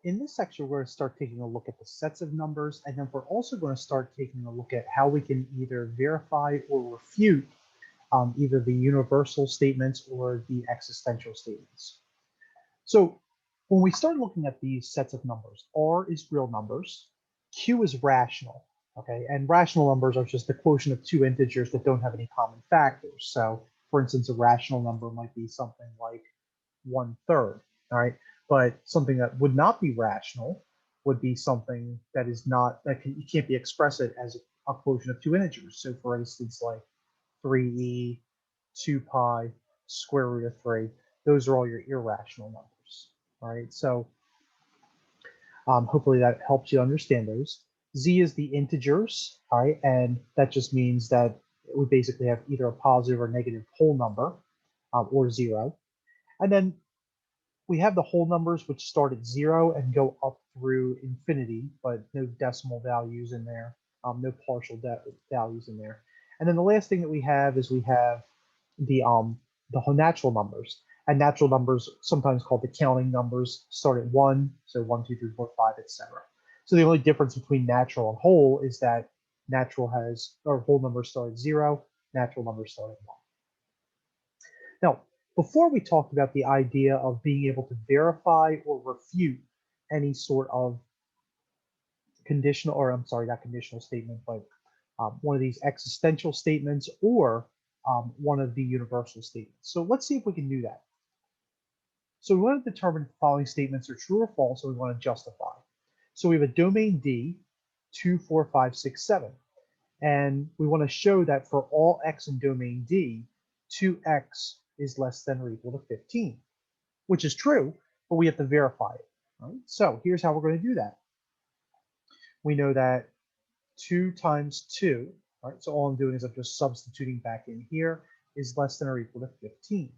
in this section, we're going to start taking a look at the sets of numbers, and then we're also going to start taking a look at how we can either verify or refute either the universal statements or the existential statements. So when we start looking at these sets of numbers, R is real numbers, Q is rational, okay? And rational numbers are just the quotient of two integers that don't have any common factors. So for instance, a rational number might be something like 1/3, all right? But something that would not be rational would be something that is not, you can't be expressed as a quotient of two integers. So for instance, like 3e, 2 pi, square root of 3, those are all your irrational numbers, all right? So hopefully that helps you understand those. Z is the integers, all right? And that just means that we basically have either a positive or negative whole number or zero. And then we have the whole numbers which start at 0 and go up through infinity, but no decimal values in there, no partial values in there. And then the last thing that we have is we have the whole natural numbers. And natural numbers, sometimes called the counting numbers, start at 1, so 1, 2, 3, 4, 5, etc. So the only difference between natural and whole is that natural has, or whole numbers start at 0, natural numbers start at 1. Now, before we talked about the idea of being able to verify or refute any sort of conditional, or I'm sorry, not conditional statement, but one of these existential statements or one of the universal statements. So let's see if we can do that. So we want to determine if the following statements are true or false, and we want to justify. So we have a domain D, 2, 4, 5, 6, 7. And we want to show that for all x in domain D, 2x is less than or equal to 15, which is true, but we have to verify it. Right? So here's how we're going to do that. We know that 2 times 2, right? So all I'm doing is I'm just substituting back in here, is less than or equal to 15.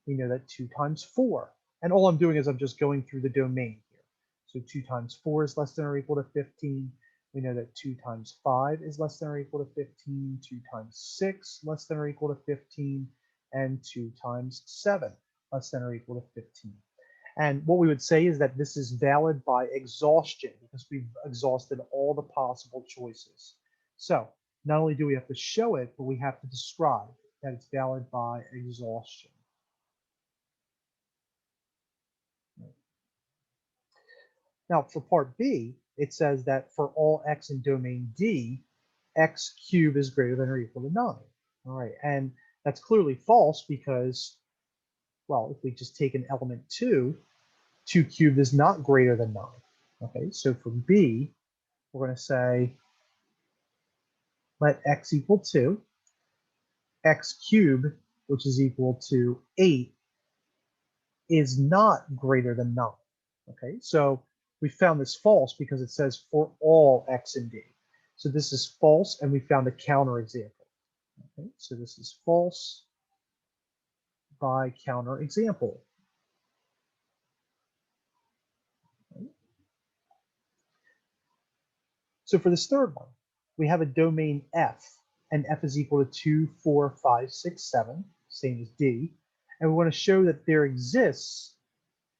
We know that 2 times 4, and all I'm doing is I'm just going through the domain here. So 2 times 4 is less than or equal to 15. We know that 2 times 5 is less than or equal to 15, 2 times 6 less than or equal to 15, and 2 times 7 less than or equal to 15. And what we would say is that this is valid by exhaustion because we've exhausted all the possible choices. So not only do we have to show it, but we have to describe that it's valid by exhaustion. Now for part B, it says that for all x in domain D, x cubed is greater than or equal to 9. All right, and that's clearly false because, well, if we just take an element 2, 2 cubed is not greater than 9. Okay, so for B, we're going to say let x equal 2, x cubed, which is equal to 8, is not greater than 9. Okay, so we found this false because it says for all x in D. So this is false, and we found a counter example. Okay, so this is false by counter example. Okay. So for this third one, we have a domain F, and F is equal to 2, 4, 5, 6, 7, same as D. And we want to show that there exists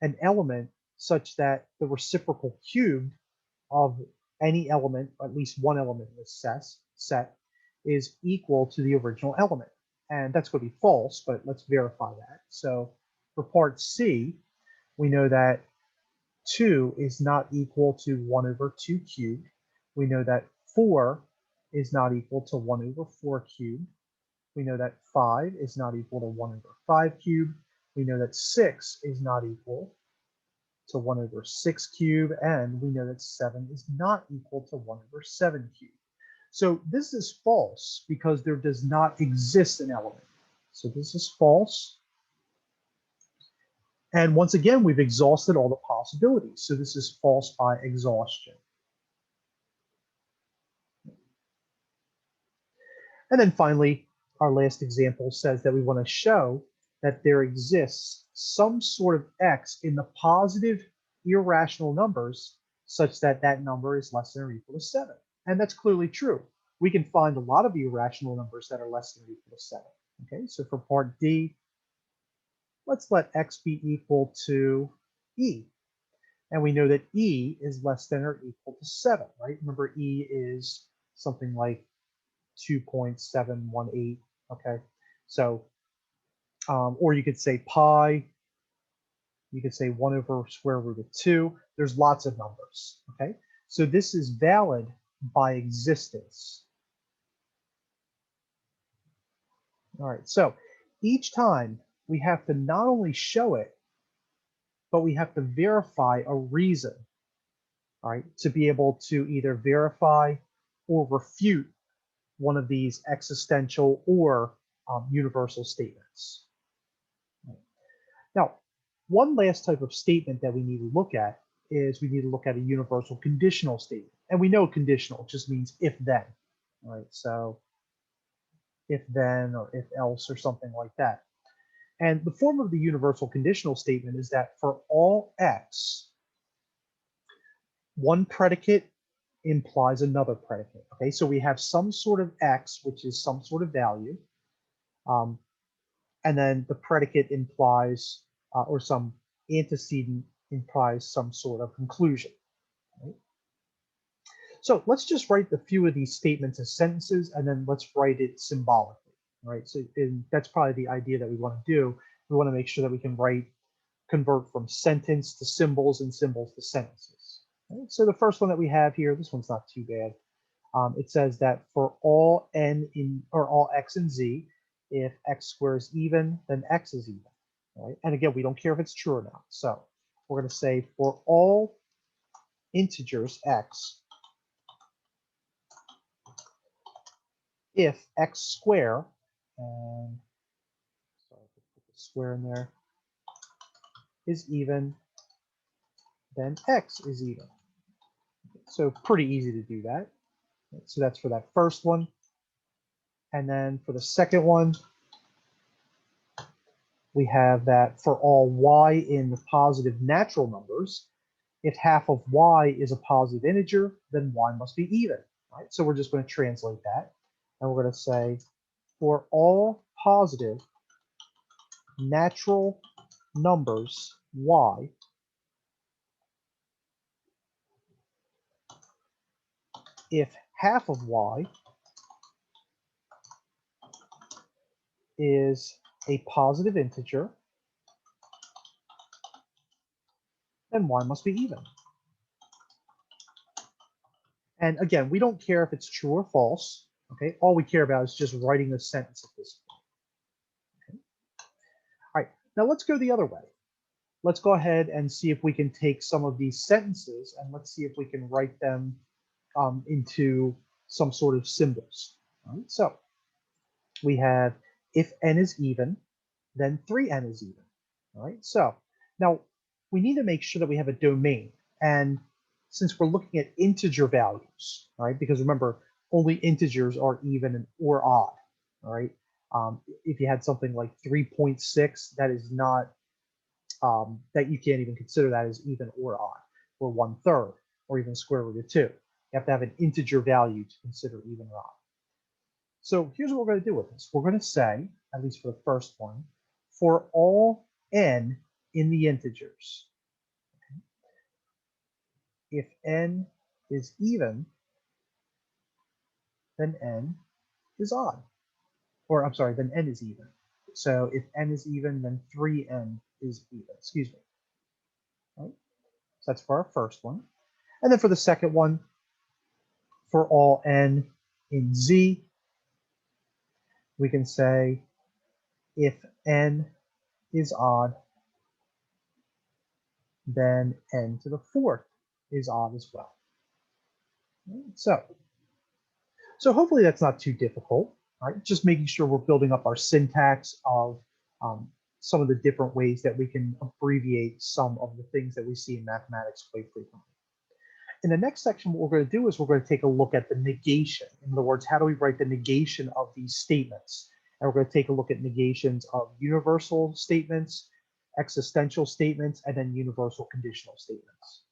an element such that the reciprocal cubed of any element, at least one element in this set, is equal to the original element. And that's going to be false, but let's verify that. So for part C, we know that 2 is not equal to 1 over 2 cubed. We know that 4 is not equal to 1 over 4 cubed. We know that 5 is not equal to 1 over 5 cubed. We know that 6 is not equal to 1 over 6 cubed, and we know that 7 is not equal to 1 over 7 cubed. So this is false because there does not exist an element. So this is false. And once again, we've exhausted all the possibilities. So this is false by exhaustion. And then finally, our last example says that we want to show that there exists some sort of x in the positive irrational numbers such that that number is less than or equal to 7. And that's clearly true. We can find a lot of irrational numbers that are less than or equal to 7. Okay, so for part D, let's let x be equal to e. And we know that E is less than or equal to 7, right? Remember, E is something like 2.718, okay? So, or you could say pi, you could say 1 over square root of 2. There's lots of numbers, okay? So this is valid by existence. All right, so each time we have to not only show it, but we have to verify a reason, all right, to be able to either verify or refute one of these existential or universal statements. Now, one last type of statement that we need to look at is we need to look at a universal conditional statement. And we know conditional just means if then, right? So if then or if else or something like that. And the form of the universal conditional statement is that for all x, one predicate implies another predicate. Okay, so we have some sort of x, which is some sort of value, and then the predicate implies, or some antecedent implies some sort of conclusion. Right? So let's just write a few of these statements as sentences, and then let's write it symbolically. Right? So that's probably the idea that we want to do. We want to make sure that we can convert from sentence to symbols and symbols to sentences. Right? So the first one that we have here, this one's not too bad. It says that for all n in or all x in z, if x squared is even, then x is even. Right? And again, we don't care if it's true or not. So we're going to say for all integers x, if x square, and sorry, put the square in there, is even, then x is even. So pretty easy to do that. So that's for that first one. And then for the second one, we have that for all y in the positive natural numbers, if half of y is a positive integer, then y must be even. Right? So we're just going to translate that. And we're going to say for all positive natural numbers y, if half of y is a positive integer, then y must be even. And again, we don't care if it's true or false. Okay, all we care about is just writing a sentence at this point. Okay. All right, now let's go the other way. Let's go ahead and see if we can take some of these sentences and let's see if we can write them into some sort of symbols. All right, so we have if n is even, then 3n is even. All right, so now we need to make sure that we have a domain. And since we're looking at integer values, all right, because remember, only integers are even or odd. All right, if you had something like 3.6, that is not, that you can't even consider that as even or odd, or 1/3, or even square root of 2. You have to have an integer value to consider even or odd. So here's what we're going to do with this. We're going to say, at least for the first one, for all n in the integers, if n is even, then n is odd. Or I'm sorry, then n is even. So if n is even, then 3n is even. Excuse me. Right? So that's for our first one. And then for the second one, for all n in z, we can say if n is odd, then n to the fourth is odd as well. So hopefully that's not too difficult, right? Just making sure we're building up our syntax of some of the different ways that we can abbreviate some of the things that we see in mathematics quite frequently. In the next section, what we're going to do is we're going to take a look at the negation. In other words, how do we write the negation of these statements? And we're going to take a look at negations of universal statements, existential statements, and then universal conditional statements.